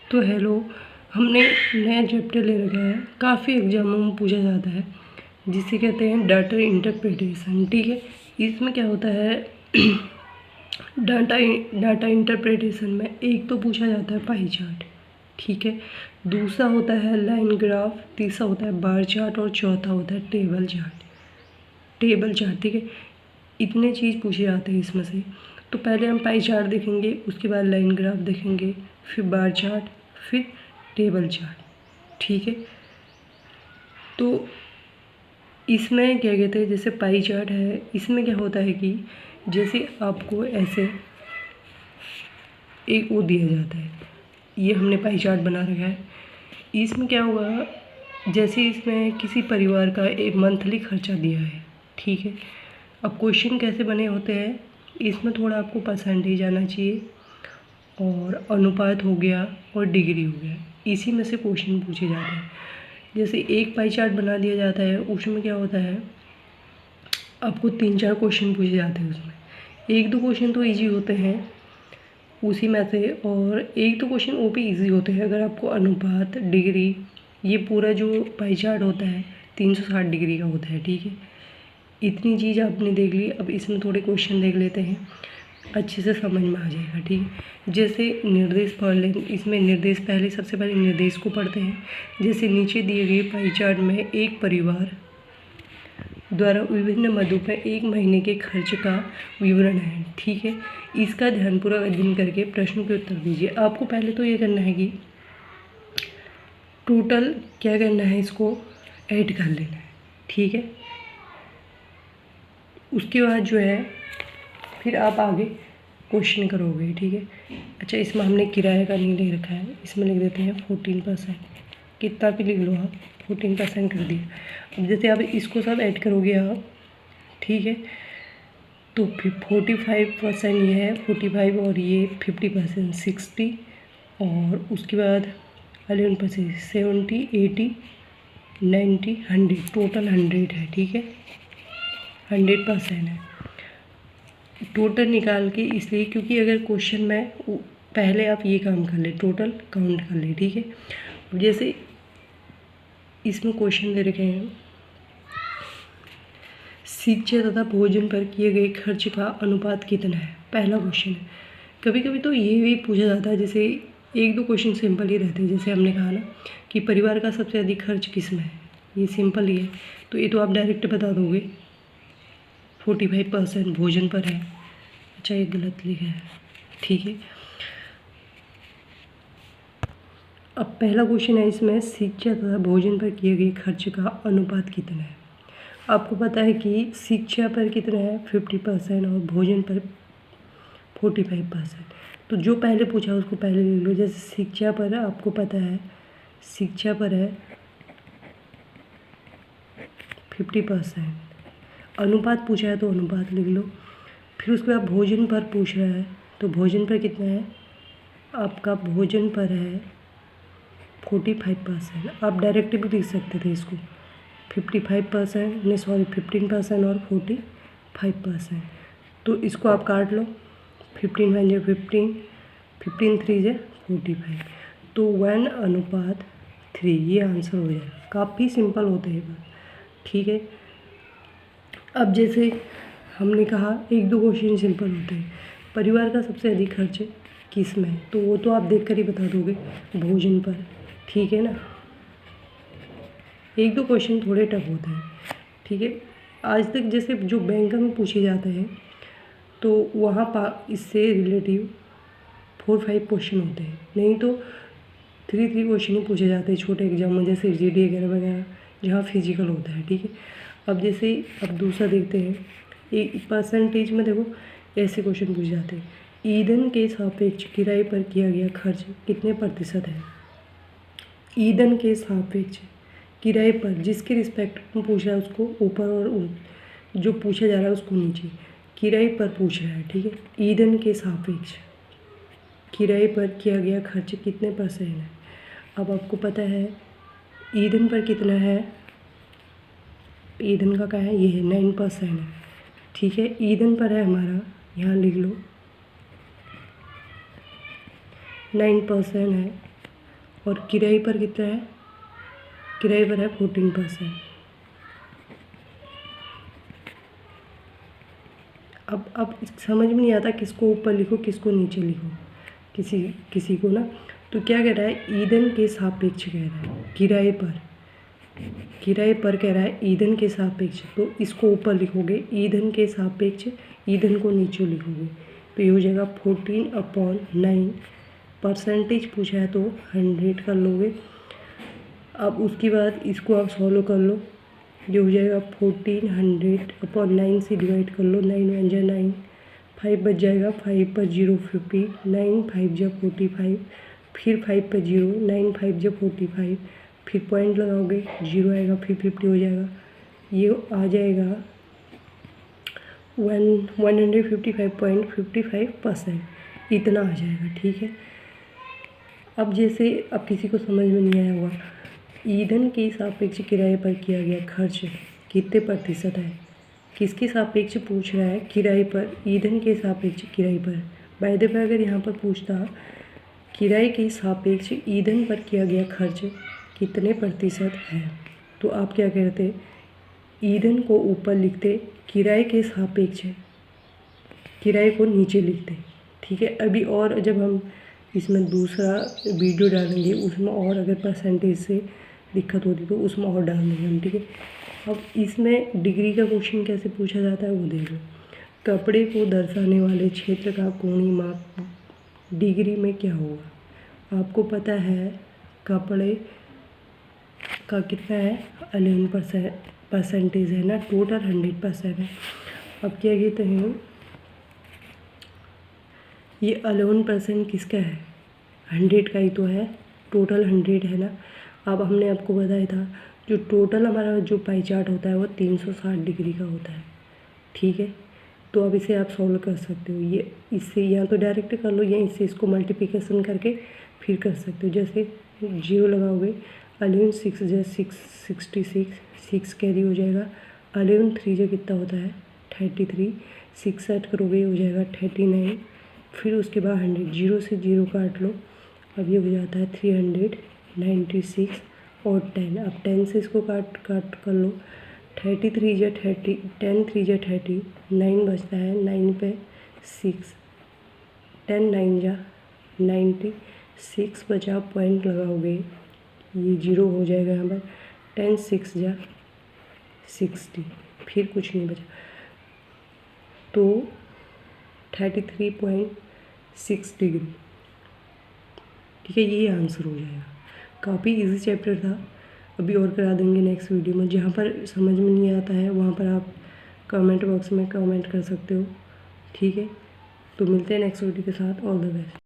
तो हेलो, हमने नया चैप्टर ले रखा है, काफ़ी एग्जामों में पूछा जाता है, जिसे कहते हैं डाटा इंटरप्रिटेशन। ठीक है, इसमें क्या होता है डाटा इंटरप्रिटेशन में एक तो पूछा जाता है पाई चार्ट, ठीक है, दूसरा होता है लाइन ग्राफ, तीसरा होता है बार चार्ट और चौथा होता है टेबल चार्ट। ठीक है, इतने चीज़ पूछे जाते हैं इसमें से। तो पहले हम पाई चार्ट देखेंगे, उसके बाद लाइन ग्राफ देखेंगे, फिर बार चार्ट, फिर टेबल चार्ट। ठीक है, तो इसमें क्या कहते हैं, जैसे पाई चार्ट है, इसमें क्या होता है कि जैसे आपको ऐसे एक वो दिया जाता है, ये हमने पाई चार्ट बना रखा है। इसमें क्या होगा, जैसे इसमें किसी परिवार का एक मंथली खर्चा दिया है, ठीक है। अब क्वेश्चन कैसे बने होते हैं, इसमें थोड़ा आपको परसेंटेज आना चाहिए और अनुपात हो गया और डिग्री हो गया, इसी में से क्वेश्चन पूछे जाते हैं। जैसे एक पाई चार्ट बना दिया जाता है, उसमें क्या होता है, आपको 3-4 क्वेश्चन पूछे जाते हैं। उसमें 1-2 क्वेश्चन तो इजी होते हैं उसी में से, और 1-2 क्वेश्चन वो भी इजी होते हैं। अगर आपको अनुपात, डिग्री, ये पूरा जो पाई चार्ट होता है 360 डिग्री का होता है, ठीक है। इतनी चीज़ आपने देख ली, अब इसमें थोड़े क्वेश्चन देख लेते हैं, अच्छे से समझ में आ जाएगा, ठीक है। जैसे निर्देश पढ़ लें, इसमें निर्देश पहले सबसे पहले निर्देश को पढ़ते हैं। जैसे नीचे दिए गए पाई चार्ट में एक परिवार द्वारा विभिन्न मदों पर 1 महीने के खर्च का विवरण है, ठीक है। इसका ध्यानपूर्वक अध्ययन करके प्रश्न के उत्तर दीजिए। आपको पहले तो ये करना है कि टोटल क्या करना है, इसको ऐड कर लेना है, ठीक है। उसके बाद जो है फिर आप आगे क्वेश्चन करोगे, ठीक है। अच्छा, इसमें हमने किराए का नहीं ले रखा है, इसमें लिख देते हैं 14%, कितना भी लिख लो आप, 14% कर दिया। अब जैसे आप इसको सब ऐड करोगे आप, ठीक है, तो फिर 45% ये है 45 और ये 50% 60, और उसके बाद 11% 70, 80, 90, 100, टोटल 100 है, ठीक है, 100% है टोटल निकाल के। इसलिए क्योंकि अगर क्वेश्चन में पहले आप ये काम कर ले, टोटल काउंट कर ले, ठीक है। अब जैसे इसमें क्वेश्चन दे रखे हैं, शिक्षा तथा भोजन पर किए गए खर्च का अनुपात कितना है, पहला क्वेश्चन है। कभी कभी तो ये भी पूछा जाता है, जैसे 1-2 क्वेश्चन सिंपल ही रहते हैं। जैसे हमने कहा ना कि परिवार का सबसे अधिक खर्च किस में है, ये सिंपल ही है, तो ये तो आप डायरेक्ट बता दोगे, 45% भोजन पर है। अच्छा, ये गलत लिखा है, ठीक है। अब पहला क्वेश्चन है, इसमें शिक्षा तथा भोजन पर किए गए खर्च का अनुपात कितना है। आपको पता है कि शिक्षा पर कितना है 50% और भोजन पर 45%। तो जो पहले पूछा उसको पहले ले लो। जैसे शिक्षा पर आपको पता है, शिक्षा पर है 50%, अनुपात पूछा है तो अनुपात लिख लो। फिर उसके बाद भोजन पर पूछ रहा है, तो भोजन पर कितना है, आपका भोजन पर है 45%। आप डायरेक्ट भी लिख सकते थे इसको, 55% नहीं, सॉरी 15% और 45%। तो इसको आप काट लो, 15 × 15, 15 3 45, तो 1:3, ये आंसर हो जाएगा। काफ़ी सिंपल होते हैं बात, ठीक है। अब जैसे हमने कहा 1-2 क्वेश्चन सिंपल होते हैं, परिवार का सबसे अधिक खर्च किस में है, तो वो तो आप देखकर ही बता दोगे, भोजन पर, ठीक है ना। 1-2 क्वेश्चन थोड़े टफ होते हैं, ठीक है। आज तक जैसे जो बैंक में पूछे जाते हैं, तो वहाँ इससे रिलेटिव 4-5 क्वेश्चन होते हैं, नहीं तो 3-3 क्वेश्चन ही पूछे जाते हैं छोटे एग्जाम में, जैसे GD वगैरह जहाँ फिजिकल होता है, ठीक है। अब जैसे अब दूसरा देखते हैं, एक परसेंटेज में देखो ऐसे क्वेश्चन पूछे जाते हैं, ईंधन के सापेक्ष किराए पर किया गया खर्च कितने प्रतिशत है। ईंधन के सापेक्ष किराए पर, जिसके रिस्पेक्ट में पूछ रहा है उसको ऊपर और जो पूछा जा रहा है उसको नीचे, किराए पर पूछ रहा है, ठीक है। ईंधन के सापेक्ष किराए पर किया गया खर्च कितने % है। अब आपको पता है ईंधन पर कितना है, ईंधन का क्या है, ये है 9% है, ठीक है। ईंधन पर है हमारा, यहाँ लिख लो 9% है, और किराए पर कितना है, किराए पर है 14%। अब समझ में नहीं आता किसको ऊपर लिखो किसको नीचे लिखो, किसी को ना। तो क्या कह रहा है, ईंधन के सापेक्ष कह रहा है, किराए पर कह रहा है ईंधन के सापेक्ष। तो इसको ऊपर लिखोगे ईंधन के सापेक्ष, ईंधन को नीचे लिखोगे तो ये हो जाएगा 14/9। परसेंटेज पूछा है तो 100 कर लोगे। अब उसके बाद इसको आप सॉल्व कर लो, ये हो जाएगा 1400/9 से डिवाइड कर लो, 9 1 जा 9, 5 बच जाएगा, 5 पर 0 50, 9 5 जा 45, फिर 5 पर 0, 9 5 जा 45, फिर पॉइंट लगाओगे 0 आएगा, फिर 50 हो जाएगा, ये आ जाएगा 155.55%, इतना आ जाएगा। ठीक है, अब जैसे अब किसी को समझ में नहीं आया होगा, ईंधन के सापेक्ष किराए पर किया गया खर्च कितने प्रतिशत है, किसके सापेक्ष पूछ रहा है, किराए पर, ईंधन के सापेक्ष किराए पर। बाय द वे अगर यहाँ पर पूछता किराए के सापेक्ष ईंधन पर किया गया खर्च कितने प्रतिशत है, तो आप क्या करते, ईंधन को ऊपर लिखते, किराए के सापेक्ष किराए को नीचे लिखते। ठीक है, अभी और जब हम इसमें दूसरा वीडियो डालेंगे उसमें और अगर परसेंटेज से दिक्कत होती तो उसमें और डाल देंगे हम। ठीक है, अब इसमें डिग्री का क्वेश्चन कैसे पूछा जाता है वो देख लो। कपड़े को दर्शाने वाले क्षेत्र का कोणीय माप डिग्री में क्या होगा, आपको पता है कपड़े का कितना है, 11% है ना, टोटल 100% है। अब क्या कहते हैं, ये 11% किसका है, 100 का ही तो है, टोटल 100 है ना। अब हमने आपको बताया था जो टोटल हमारा जो पाई चार्ट होता है वो 360 डिग्री का होता है। ठीक है, तो अब इसे आप सॉल्व कर सकते हो, ये इससे या तो डायरेक्ट कर लो या इससे इसको मल्टीप्लिकेशन करके फिर कर सकते हो। जैसे 0 लगाओगे, 11 6 जा 66, 6 कैरी हो जाएगा, 11 3 जा कितना होता है 33, 6 ऐड करोगे हो जाएगा 39, फिर उसके बाद 100, 0 से 0 काट लो, अब ये हो जाता है 396 और 10, अब 10 से इसको काट कर लो, 33 जा 30, 10 3 जा 30, 9 बचता है, 9 पे 6, 10 9 जा 90, 6 बचा, पॉइंट लगाओगे ये 0 हो जाएगा यहाँ पर, 10 6 जा 60, फिर कुछ नहीं बचा, तो 33.6 डिग्री। ठीक है, यही आंसर हो जाएगा। काफ़ी इजी चैप्टर था, अभी और करा देंगे नेक्स्ट वीडियो में। जहाँ पर समझ में नहीं आता है वहाँ पर आप कमेंट बॉक्स में कमेंट कर सकते हो। ठीक है, तो मिलते हैं नेक्स्ट वीडियो के साथ, ऑल द बेस्ट।